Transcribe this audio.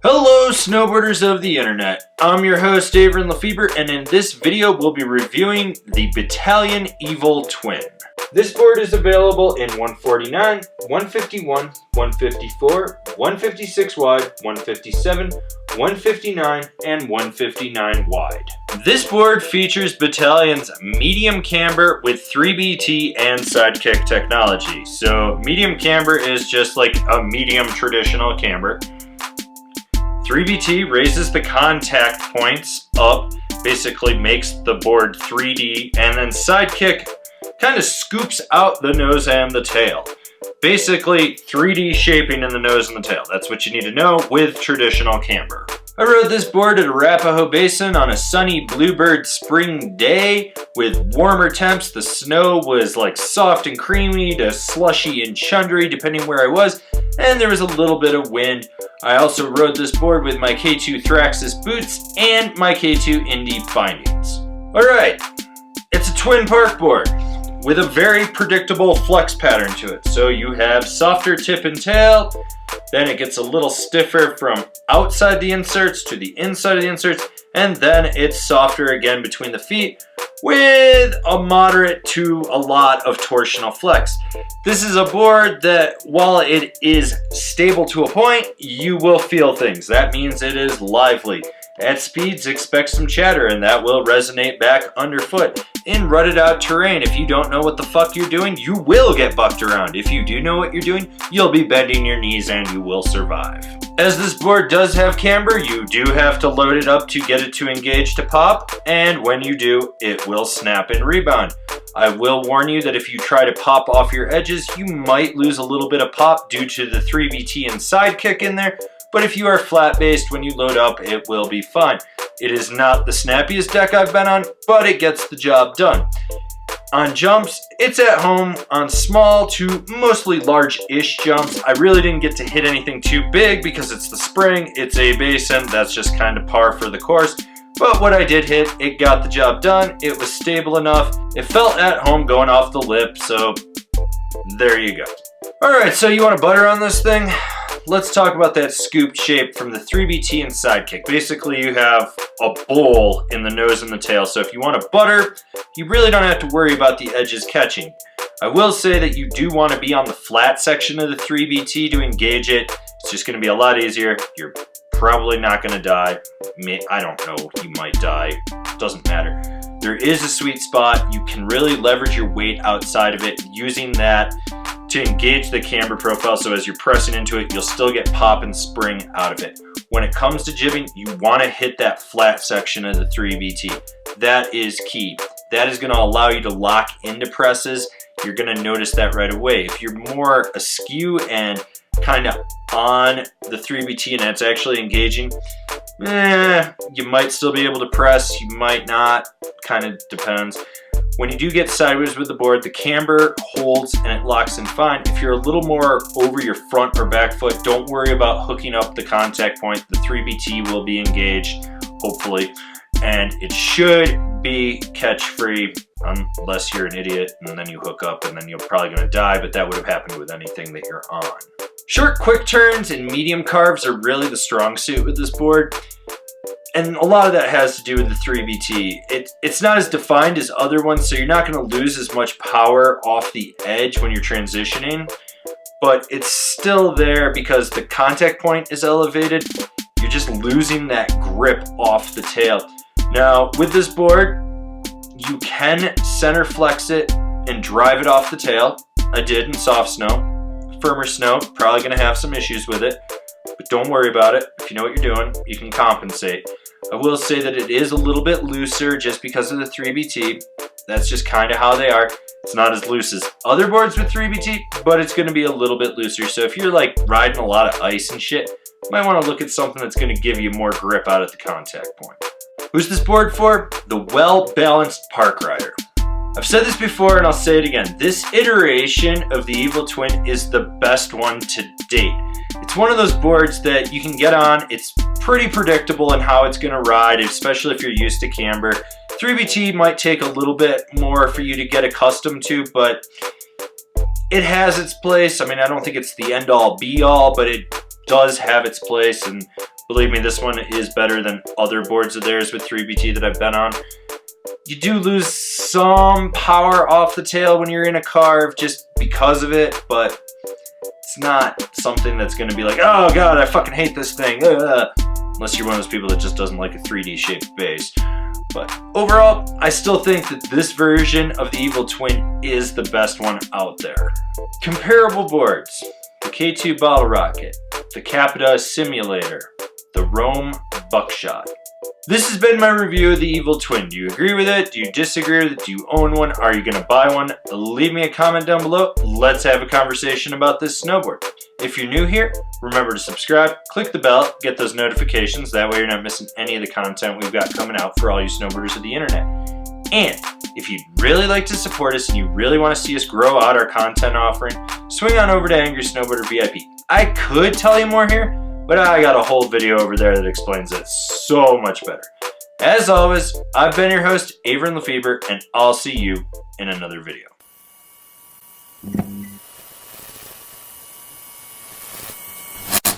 Hello snowboarders of the internet, I'm your host Averin Lefebvre, and in this video we'll be reviewing the Battalion Evil Twin. This board is available in 149, 151, 154, 156 wide, 157, 159, and 159 wide. This board features Battalion's medium camber with 3BT and sidekick technology. So medium camber is just like a medium traditional camber. 3BT raises the contact points up, basically makes the board 3D, and then Sidekick kind of scoops out the nose and the tail. Basically 3D shaping in the nose and the tail. That's what you need to know with traditional camber. I rode this board at Arapahoe Basin on a sunny bluebird spring day with warmer temps. The snow was like soft and creamy to slushy and chundry depending where I was, and there was a little bit of wind. I also rode this board with my K2 Thraxis boots and my K2 Indy bindings. Alright, it's a twin park board with a very predictable flex pattern to it. So you have softer tip and tail, then it gets a little stiffer from outside the inserts to the inside of the inserts, and then it's softer again between the feet with a moderate to a lot of torsional flex. This is a board that, while it is stable to a point, you will feel things. That means it is lively. At speeds, expect some chatter, and that will resonate back underfoot. In rutted out terrain, if you don't know what the fuck you're doing, you will get bucked around. If you do know what you're doing, you'll be bending your knees and you will survive. As this board does have camber, you do have to load it up to get it to engage to pop, and when you do, it will snap and rebound. I will warn you that if you try to pop off your edges, you might lose a little bit of pop due to the 3BT and sidekick in there, but if you are flat-based when you load up, it will be fine. It is not the snappiest deck I've been on, but it gets the job done. On jumps, it's at home on small to mostly large-ish jumps. I really didn't get to hit anything too big because it's the spring, it's a basin, that's just kind of par for the course. But what I did hit, it got the job done, it was stable enough, it felt at home going off the lip, so there you go. Alright, so you want to butter on this thing? Let's talk about that scooped shape from the 3BT and sidekick. Basically, you have a bowl in the nose and the tail, so if you want to butter, you really don't have to worry about the edges catching. I will say that you do want to be on the flat section of the 3BT to engage it. It's just going to be a lot easier. You're probably not going to die. I don't know, you might die. Doesn't matter. There is a sweet spot. You can really leverage your weight outside of it using that to engage the camber profile, so as you're pressing into it, you'll still get pop and spring out of it. When it comes to jibbing, you want to hit that flat section of the 3BT. That is key. That is going to allow you to lock into presses. You're going to notice that right away. If you're more askew and kind of on the 3BT and that's actually engaging, you might still be able to press, you might not, kind of depends. When you do get sideways with the board, the camber holds and it locks in fine. If you're a little more over your front or back foot, don't worry about hooking up the contact point. The 3BT will be engaged, hopefully, and it should be catch-free unless you're an idiot and then you hook up and then you're probably going to die, but that would have happened with anything that you're on. Short, quick turns and medium carves are really the strong suit with this board. And a lot of that has to do with the 3BT. It's not as defined as other ones, so you're not going to lose as much power off the edge when you're transitioning, but it's still there because the contact point is elevated. You're just losing that grip off the tail. Now, with this board, you can center flex it and drive it off the tail. I did in soft snow. Firmer snow, probably going to have some issues with it, but don't worry about it. If you know what you're doing, you can compensate. I will say that it is a little bit looser just because of the 3BT. That's just kind of how they are. It's not as loose as other boards with 3BT, but it's going to be a little bit looser. So if you're like riding a lot of ice and shit, you might want to look at something that's going to give you more grip out at the contact point. Who's this board for? The well-balanced park rider. I've said this before and I'll say it again. This iteration of the Evil Twin is the best one to date. It's one of those boards that you can get on. It's pretty predictable in how it's going to ride, especially if you're used to camber. 3BT might take a little bit more for you to get accustomed to, but it has its place. I mean, I don't think it's the end-all be-all, but it does have its place, and Believe me, this one is better than other boards of theirs with 3BT that I've been on. You do lose some power off the tail when you're in a carve just because of it, but it's not something that's going to be like, oh god, I fucking hate this thing. Unless you're one of those people that just doesn't like a 3D shaped bass. But overall, I still think that this version of the Evil Twin is the best one out there. Comparable boards: the K2 Bottle Rocket, the Capita Simulator, the Roam Buckshot. This has been my review of the Evil Twin. Do you agree with it? Do you disagree with it? Do you own one? Are you gonna buy one? Leave me a comment down below. Let's have a conversation about this snowboard. If you're new here, remember to subscribe, click the bell, get those notifications. That way you're not missing any of the content we've got coming out for all you snowboarders of the internet. And if you'd really like to support us and you really want to see us grow out our content offering, swing on over to Angry Snowboarder VIP. I could tell you more here, but I got a whole video over there that explains it so much better. As always, I've been your host, Averin Lefebvre, and I'll see you in another video.